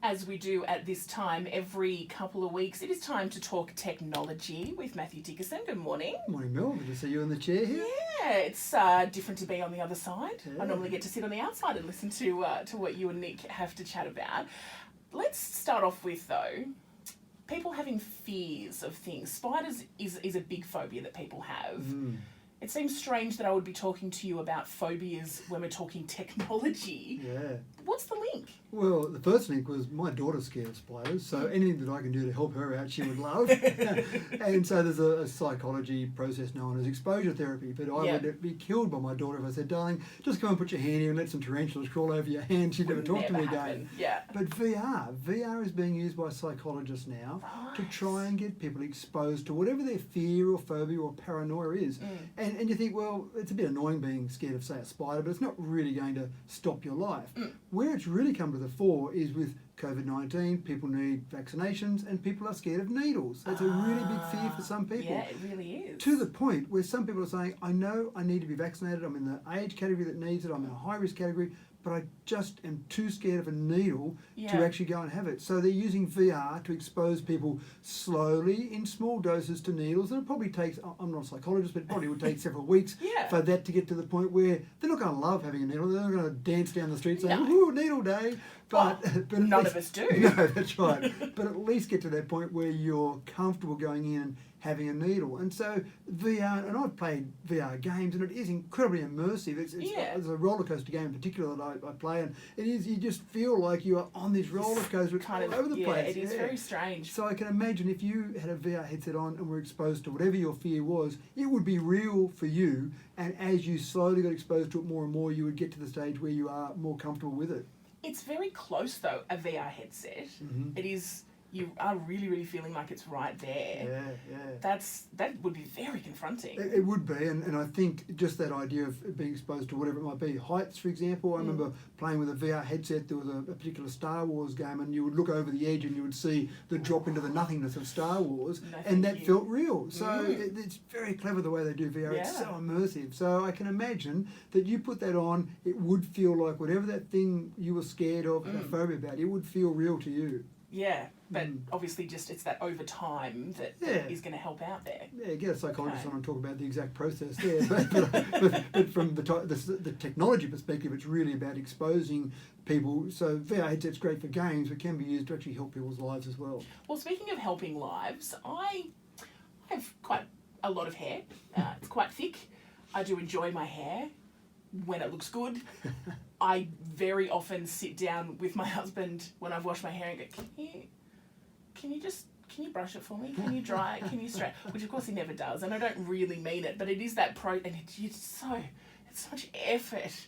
As we do at this time every couple of weeks, it is time to talk technology with Matthew Dickerson. Good morning. Morning, Mel. Good to see you in the chair here. Yeah, it's different to be on the other side. Yeah. I normally get to sit on the outside and listen to what you and Nick have to chat about. Let's start off with, though, people having fears of things. Spiders is a big phobia that people have. It seems strange that I would be talking to you about phobias when we're talking technology. Yeah. What's the link? Well, the first link was my daughter's scared of spiders, so anything that I can do to help her out, she would love. And so there's a psychology process known as exposure therapy, but I would be killed by my daughter if I said, darling, just come and put your hand here and let some tarantulas crawl over your hand. She'd never talk to me again. Yeah. But VR is being used by psychologists now to try and get people exposed to whatever their fear or phobia or paranoia is. And you think, well, it's a bit annoying being scared of, say, a spider, but it's not really going to stop your life. Where it's really come to the fore is with COVID-19, people need vaccinations and people are scared of needles. That's a really big fear for some people. Yeah, it really is. To the point where some people are saying, I know I need to be vaccinated, I'm in the age category that needs it, I'm in a high-risk category, but I just am too scared of a needle to actually go and have it. So they're using VR to expose people slowly in small doses to needles. And it probably takes, I'm not a psychologist, but it probably would take several weeks for that to get to the point where they're not going to love having a needle. They're not going to dance down the street saying, ooh, needle day. But none of us do. No, that's right. But at least get to that point where you're comfortable going in and having a needle. And so VR, and I've played VR games, and it is incredibly immersive. It's a roller coaster game in particular that I play, and it is, you just feel like you are on this roller coaster all over the place. It is very strange. So I can imagine if you had a VR headset on and were exposed to whatever your fear was, it would be real for you, and as you slowly got exposed to it more and more, you would get to the stage where you are more comfortable with it. It's very close, though, a VR headset. It is, you are really, really feeling like it's right there. That would be very confronting. It would be, and I think just that idea of being exposed to whatever it might be. Heights, for example, I remember playing with a VR headset. There was a particular Star Wars game, and you would look over the edge and you would see the drop into the nothingness of Star Wars, and that felt real. So it's very clever the way they do VR. It's so immersive. So I can imagine that you put that on, it would feel like whatever that thing you were scared of, a phobia about, it would feel real to you. Yeah, but obviously just it's that over time that is going to help out there. Yeah, get a psychologist on and talk about the exact process there. but from the technology perspective, it's really about exposing people. So VR headset's great for games, but can be used to actually help people's lives as well. Well, speaking of helping lives, I have quite a lot of hair. It's quite thick. I do enjoy my hair when it looks good. I very often sit down with my husband when I've washed my hair and go, can you brush it for me? Can you dry it? Can you straighten? Which of course he never does, and I don't really mean it, but it is that and it's so much effort.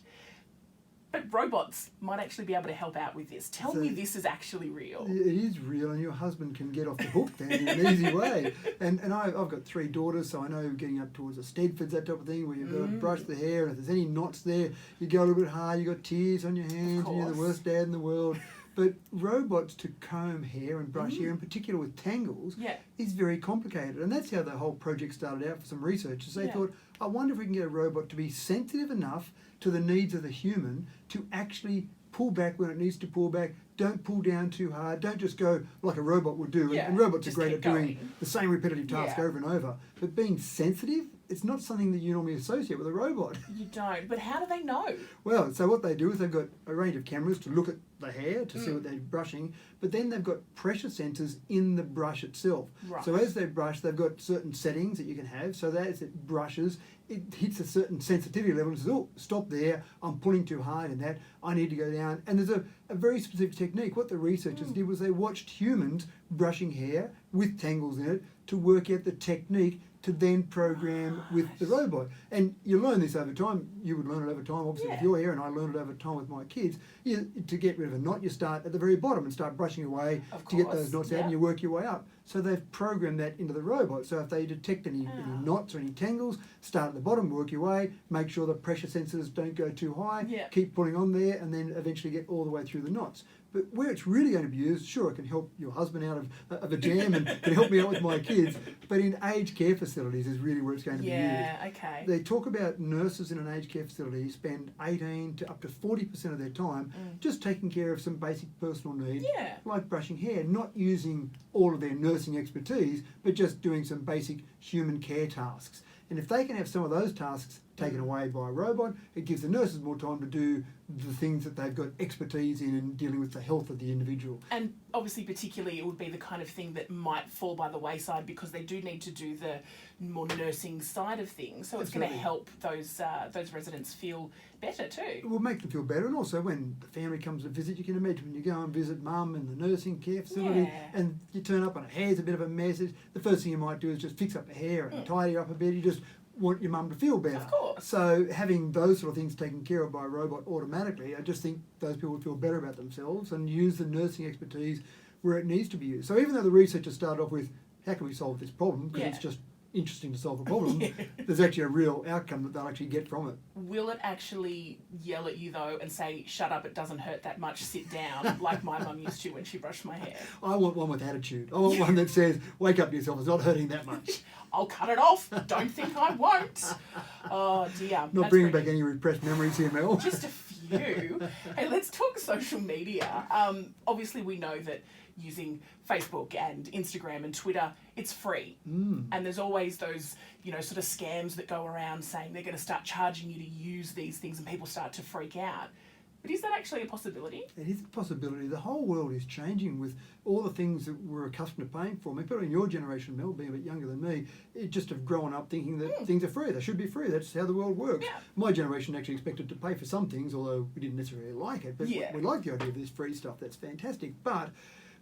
But robots might actually be able to help out with this. Tell me this is actually real. It is real, and your husband can get off the hook then in an easy way. And I've got 3 daughters, so I know getting up towards the Stedfords, that type of thing, where you've got to brush the hair, and if there's any knots there, you go a little bit hard, you've got tears on your hands, and you're the worst dad in the world. But robots to comb hair and brush hair, in particular with tangles, is very complicated. And that's how the whole project started out for some researchers. They thought, I wonder if we can get a robot to be sensitive enough to the needs of the human to actually pull back when it needs to pull back. Don't pull down too hard. Don't just go like a robot would do. And robots are great at doing the same repetitive task over and over. But being sensitive, it's not something that you normally associate with a robot. You don't. But how do they know? Well, so what they do is they've got a range of cameras to look at the hair to see what they're brushing, but then they've got pressure sensors in the brush itself. Right. So as they brush, they've got certain settings that you can have. So that as it brushes, it hits a certain sensitivity level and says, oh, stop there, I'm pulling too hard in that, I need to go down. And there's a very specific technique. What the researchers did was they watched humans brushing hair with tangles in it to work out the technique to then program with the robot. And you learn this over time. You would learn it over time, obviously, with your hair, and I learned it over time with my kids. To get rid of a knot, you start at the very bottom and start brushing away to get those knots out, and you work your way up. So they've programmed that into the robot. So if they detect any knots or any tangles, start at the bottom, work your way, make sure the pressure sensors don't go too high, keep pulling on there, and then eventually get all the way through the knots. But where it's really going to be used, sure, it can help your husband out of a jam and can help me out with my kids. But in aged care facilities is really where it's going to be used. Yeah, okay. They talk about nurses in an aged care facility spend 18 to up to 40% of their time just taking care of some basic personal needs, Yeah. like brushing hair, not using all of their nursing expertise, but just doing some basic human care tasks. And if they can have some of those tasks taken away by a robot, it gives the nurses more time to do the things that they've got expertise in dealing with the health of the individual. And obviously, particularly, it would be the kind of thing that might fall by the wayside because they do need to do the more nursing side of things. So it's going to help those residents feel better too. It will make them feel better, and also when the family comes to visit, you can imagine when you go and visit mum in the nursing care facility Yeah. and you turn up and her hair's a bit of a mess, the first thing you might do is just fix up the hair and tidy her up a bit. You just want your mum to feel better. Of course. So having those sort of things taken care of by a robot automatically, I just think those people would feel better about themselves and use the nursing expertise where it needs to be used. So even though the researchers started off with how can we solve this problem, because it's just interesting to solve a problem, there's actually a real outcome that they'll actually get from it. Will it actually yell at you though and say, "Shut up, it doesn't hurt that much, sit down," like my mum used to when she brushed my hair? I want one with attitude. I want one that says, wake up yourself, it's not hurting that much. I'll cut it off. Don't think I won't. Oh dear. Not That's bringing pretty- back any repressed memories here, Mel. Just a few. Hey, let's talk social media. Obviously, we know that using Facebook and Instagram and Twitter, it's free. And there's always those, sort of scams that go around saying they're going to start charging you to use these things and people start to freak out. But is that actually a possibility? It is a possibility. The whole world is changing with all the things that we're accustomed to paying for. I mean, people in your generation, Mel, being a bit younger than me, it just have grown up thinking that things are free. They should be free. That's how the world works. Yeah. My generation actually expected to pay for some things, although we didn't necessarily like it. But we like the idea of this free stuff. That's fantastic. But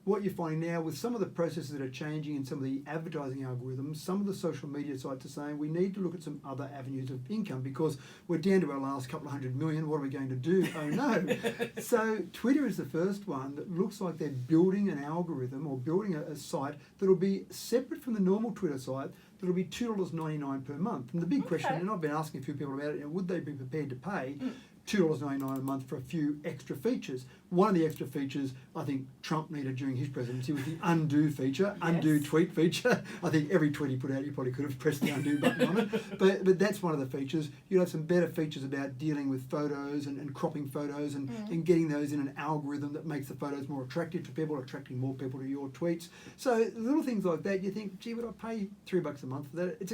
what you're finding now with some of the processes that are changing and some of the advertising algorithms, some of the social media sites are saying we need to look at some other avenues of income because we're down to our last couple of 100 million. What are we going to do? Oh no. So Twitter is the first one that looks like they're building an algorithm or building a site that'll be separate from the normal Twitter site. That'll be $2.99 per month. And the big question, and I've been asking a few people about it, would they be prepared to pay $2.99 a month for a few extra features? One of the extra features I think Trump needed during his presidency was the undo feature, undo tweet feature. I think every tweet he put out, you probably could have pressed the undo button on it. But that's one of the features. You'll have some better features about dealing with photos and cropping photos and getting those in an algorithm that makes the photos more attractive to people, attracting more people to your tweets. So little things like that, you think, gee, would I pay $3 a month for that? It's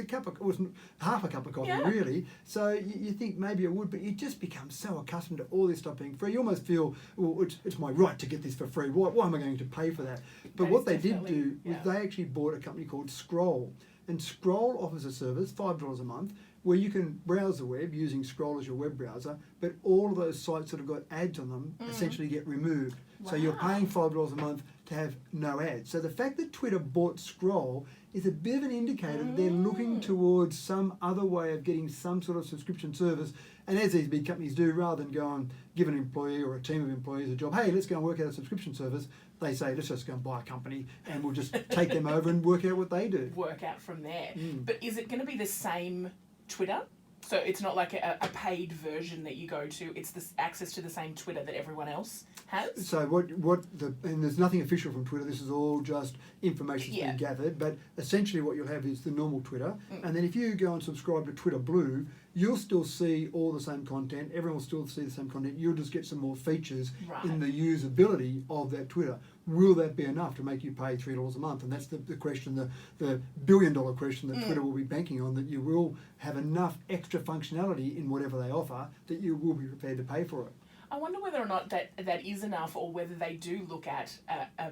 half a cup of coffee, really. So you think maybe I would, but you just become so accustomed to all this stuff being free. You almost feel, well, it's my right to get this for free. Why am I going to pay for that? But what they did do was they actually bought a company called Scroll. And Scroll offers a service, $5 a month, where you can browse the web using Scroll as your web browser, but all of those sites that have got ads on them essentially get removed. So you're paying $5 a month to have no ads. So the fact that Twitter bought Scroll is a bit of an indicator that they're looking towards some other way of getting some sort of subscription service. And as these big companies do, rather than go and give an employee or a team of employees a job, hey, let's go and work out a subscription service, they say, let's just go and buy a company and we'll just take them over and work out what they do. Work out from there. But is it going to be the same Twitter? So it's not like a paid version that you go to. It's this access to the same Twitter that everyone else has. So and there's nothing official from Twitter. This is all just information that's been gathered. But essentially, what you'll have is the normal Twitter, and then if you go and subscribe to Twitter Blue, you'll still see all the same content. Everyone will still see the same content. You'll just get some more features in the usability of that Twitter. Will that be enough to make you pay $3 a month? And that's the question, the billion-dollar question that Twitter will be banking on, that you will have enough extra functionality in whatever they offer that you will be prepared to pay for it. I wonder whether or not that is enough, or whether they do look at a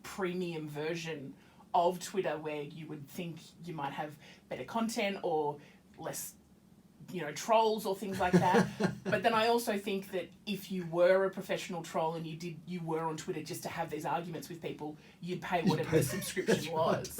premium version of Twitter where you would think you might have better content or less trolls or things like that. But then I also think that if you were a professional troll and you were on Twitter just to have these arguments with people, you'd pay whatever the subscription was.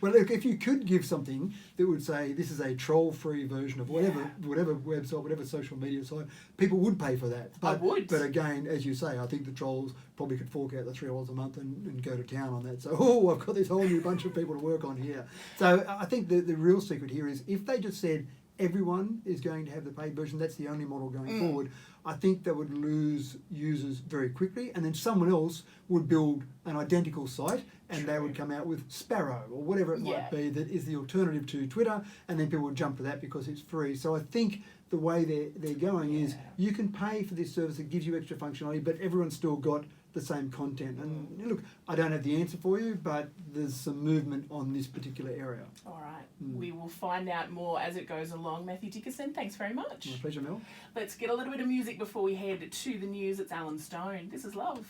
Well, look, if you could give something that would say this is a troll-free version of whatever website, whatever social media site, people would pay for that. I would. But again, as you say, I think the trolls probably could fork out the $3 a month and go to town on that. So, I've got this whole new bunch of people to work on here. So I think the real secret here is if they just said, everyone is going to have the paid version, that's the only model going forward, I think they would lose users very quickly, and then someone else would build an identical site and they would come out with Sparrow or whatever it might be that is the alternative to Twitter, and then people would jump to that because it's free. So I think the way they're going is you can pay for this service that gives you extra functionality, but everyone's still got the same content. And look, I don't have the answer for you, but there's some movement on this particular area. All right. We will find out more as it goes along. Matthew Dickerson, thanks very much. My pleasure, Mel. Let's get a little bit of music before we head to the news. It's Alan Stone. This is Love.